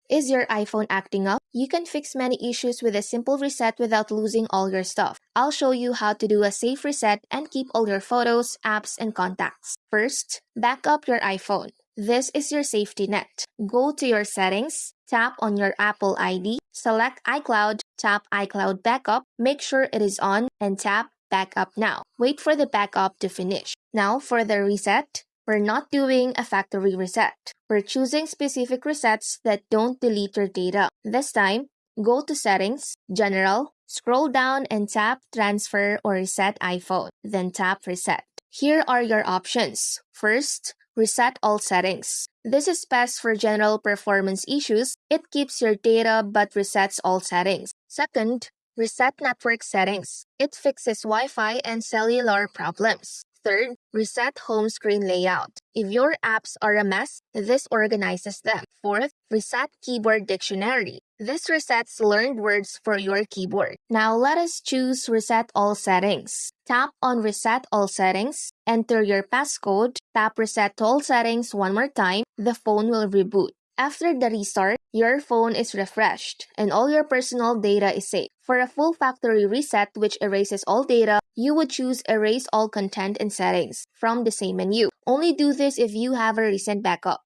Is your iPhone acting up? You can fix many issues with a simple reset without losing all your stuff. I'll show you how to do a safe reset and keep all your photos, apps, and contacts. First, back up your iPhone. This is your safety net. Go to your settings, tap on your Apple ID, select iCloud, tap iCloud Backup, make sure it is on, and tap Backup Now. Wait for the backup to finish. Now for the reset, we're not doing a factory reset. We're choosing specific resets that don't delete your data. This time, go to Settings, General, scroll down and tap Transfer or Reset iPhone, then tap Reset. Here are your options. First, reset all settings. This is best for general performance issues. It keeps your data but resets all settings. Second, reset network settings. It fixes Wi-Fi and cellular problems. Third, reset home screen layout. If your apps are a mess, this organizes them. Fourth, reset keyboard dictionary. This resets learned words for your keyboard. Now let us choose Reset All Settings. Tap on Reset All Settings, enter your passcode, tap Reset All Settings one more time, the phone will reboot. After the restart, your phone is refreshed and all your personal data is safe. For a full factory reset which erases all data, you would choose Erase All Content and Settings from the same menu. Only do this if you have a recent backup.